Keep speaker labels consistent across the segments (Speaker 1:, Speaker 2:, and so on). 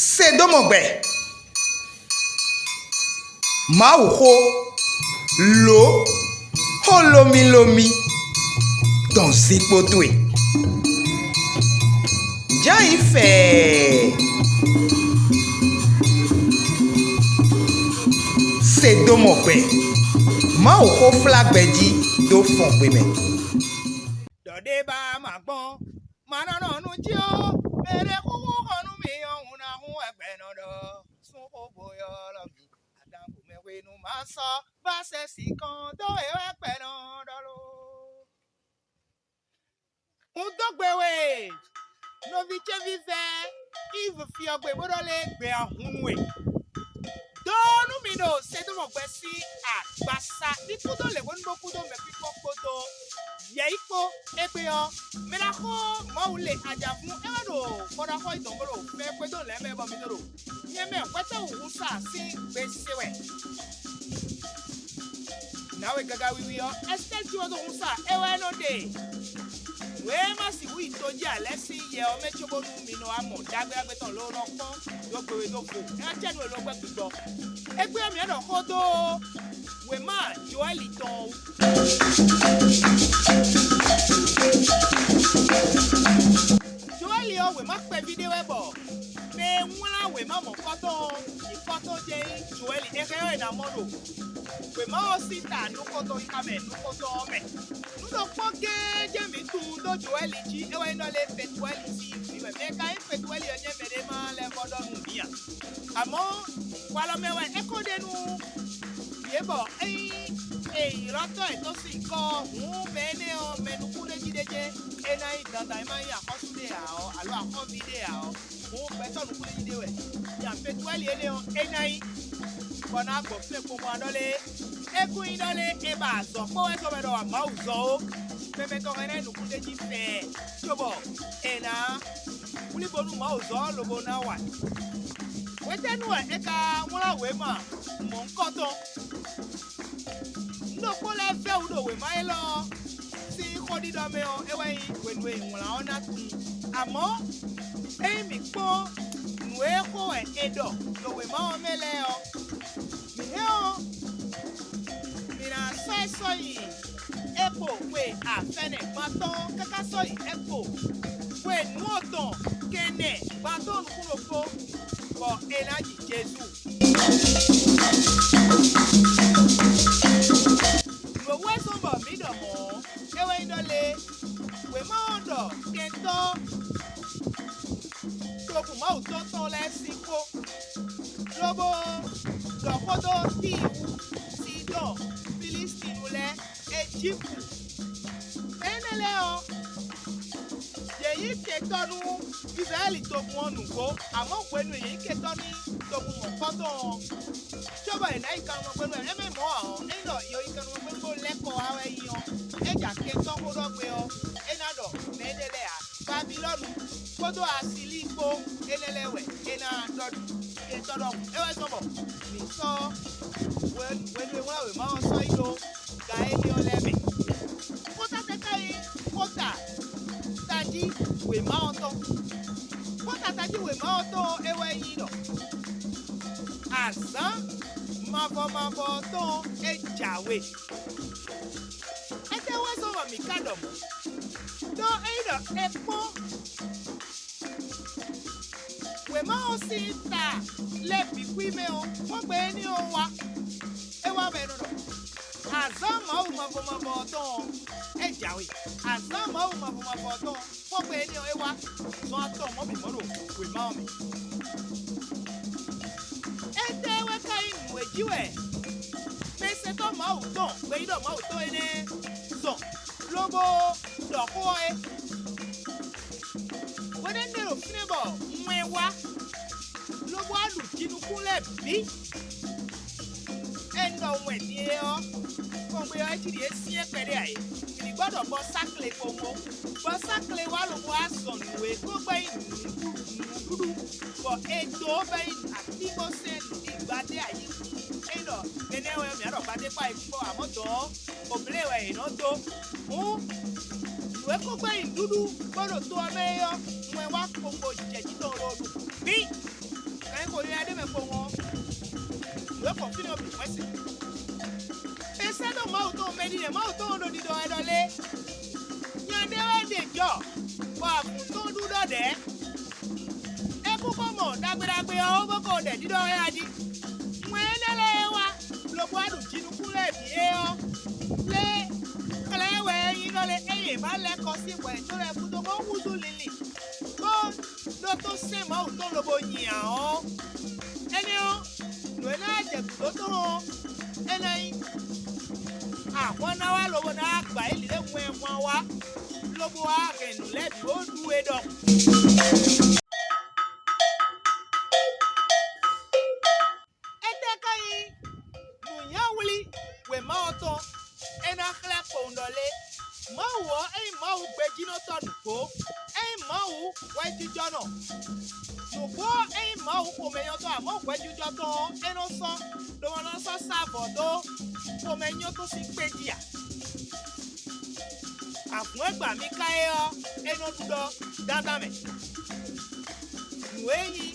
Speaker 1: Sédomongbè Maouho Lo Holomi Lomi dans Zipotwe Jaïfé Sédomongbè Maouho Flagbedi do Fongbé
Speaker 2: Dodeba magbon manana nu ji o mere kuku konu mi ohun na hu egbe nodo sun oboyo lomi adam me we nu ma so ba se si kan do e egbe nodo lo un dogbewe no vi che vive if fi ogbe bodo le gbe ahun we donu mi do Sédomongbè si agbasa ni kudo le won bo kudo me pipo kodo Yaiko Epeon, Melako, Maule, Ajafu, Edo, Kodako, Dongolo, Pedo, Leme, Bomino, Yeme, Houètèhou, Sing, Besewe. Now we gaga we are, Estelle, you are the Husa, Ewano day. Where must we told ya, let's see, ye or Metrobo, Mino, Amo, Dagger, Beton, Low, Doko, and I general over to go. Epiam, Yano, Hodo. Wema Joeliton Joelio we mak pe video ebo me wona we ma mo koto ikoto je Joeli ekere na modo we ma o sita no koto ikame no koto me no do poke je mi tu do Joeli ji e we no le pe Joeli si mi me ka pe Joeli onye mere ma le modo nu bia amo wala me we ekode nu Yebo, rato eto si ko bene o menukure jideje enai dada imaya hosude ao alo akọ vide ao beto nukure jidewe ya petueli ele o enai bona go fle ko mo adole eku idole eba zo ko e so be do ma uzo o pepe to ene nukure ji fe jobo ena uli bonu ma uzo lo bona wa wetenu e ka wora we ma mo nkoto no kole fe udo we mai lo si kodi do me o ewe wenu enwula ona tu amo mi po nwe ko edo do we ma o mele o mi he o mi na so yi epo we afene baton kaka so yi epo we nuoton kene baton kunofo for energy Jesu we sombo mi do mo ewe indole we ma odo kento to ku ma uto to le siko lobo do kodo ti Sidon Philistine le Egypt enele o yeyi ketonu Israeli to mu onugo amo penu yeyi ketonu to mu kodo Joba ena ikanu pelu eme mo o eno yo ikanu pelu leko awe yo eja ke to kodo gbe o enado menele a Babylon kodo asiliko enelewe ena dodu ke todo ewe sobo mi so when we ma so ilo ga eni o leme kota tekai kota taji we ma onto kota taji we ma onto ewe yido azan mavo ton ejawe ete we so mi kadom do eido epo we ma o sita le bi kwi me o mo gbe ni o wa e wa be no azan mavo ton ejawe azan mavo ton mo gbe ni o e wa so ato mo bi mo ro we ma o mi Jiwe mese to ma uton we do ma uton ene so lobo do ko e we den no finebo nwewa lobo alu jinukule bi endo we ni o Fongbé o ti di esi e pere aye ni gbodo bo sakle komo bo sakle wa lo wa so we ko gbe dudu bo eto be ati bo se igbade aye Enewe mi aro bade pa ifo amoto oblewe ino to we ko gbe dudu bodo to ameyo nwe wa gbogbo jeji to rodu bi confine obi kwesi ese do ma o to medi de ma o to do di do edole nyande we de jo wa to du do de e ku ko mo dagbe o boko de di do ya di mwenele wa lo bo adu jinu kule bi e o le kale we yin lo le eye ba le ko si we to le ku to mo wuzu lili ko do to se ma o to lo bo yin o eni o lo na je ku to enai àwọn náà wá lọ́wọ́ náà gbà ilé lẹ́wọ̀n ẹ̀wọ̀n wa lọ́wọ́ àrẹ̀nù lẹ́bi ó du ẹ̀dọ̀. ẹ̀dẹ́ka yìí nùyàn wuli wẹ̀ máa tán ẹ̀nà kílẹ̀ pọ̀ndọ̀lé máa wọ̀ ẹ̀yìn máa wù gbé jiná tọ̀ nùkó ẹ̀yìn máa wù wẹ́ jíjọ́ náà nùkó ẹ̀yìn máa wù kò mẹ́yọ́ tó àmọ́ wẹ́ jíjọ́ tán ẹ̀nà sán lọ́wọ́ náà sán sábọ̀ tó. Como enyo to si pedia. Afun egba mi kae o eno dudo dandame. Nueyi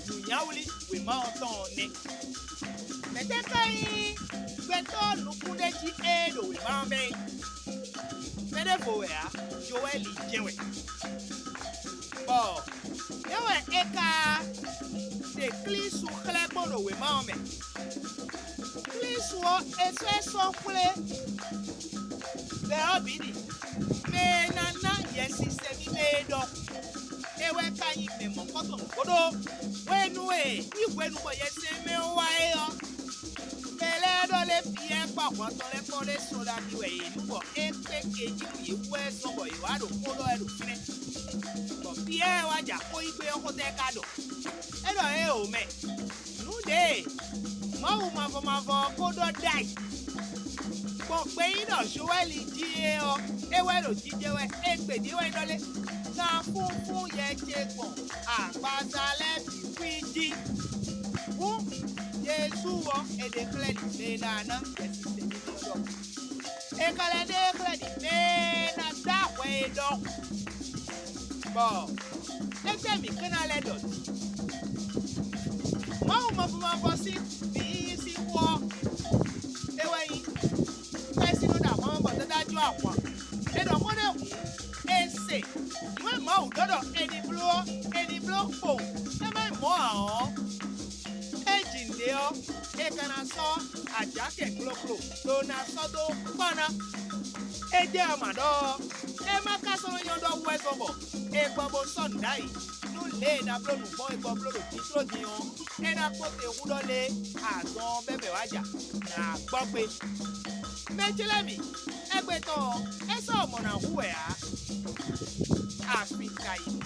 Speaker 2: nunyawuli we ma oton ni. Mete kai beto nukunde ji edo we ma me. Mede foya Joeli jewe. Bo yewe eka de klisu klebono we ma me. Soit et son clé. Le obidi. Mais nana, yes, c'est mi donc. Et ouais, quand il fait mon coton, ouais, nous, il ouais, nous, yes, c'est mes ouais. Mais les dans les pieds, par contre, on les prend les soldats, ouais, nous, bon, et fait que you, ouais, son boy, you are the polo et le finet. Bon, Pierre, ouais, y'a quoi, il peut en côté cadeau. Et là, oh, mais, nous, des. Mau mavo kodo dai. Fongbé ino Joeli die o. Ewe lo jije we egbe di we dole. Na funfun ye jegbon. Apasale fiji. Wu Jesu o e de kledi me na yesi se ni do. E kale de kledi me na da we do. Bo. E te mi kana le do. Mau mavo si eweyi pesi no da mo bo dadaju apon e do mo de ese we mo dodo eni blo po e me mo ahon ejinde o e kana so ajake gloklo do na so do pana e je amado e ma ka so yo do we so bo e gbogbo Sunday nu le na blo nu mo e gbogbo lo ti tro di on e na ko te wu do le azon bebe waja na gbọ́ pé méjìlẹ́mì ẹgbẹ́ tán ẹ sọ ọ̀mọ̀nà hùwẹ̀ á Áfíríkà yìí.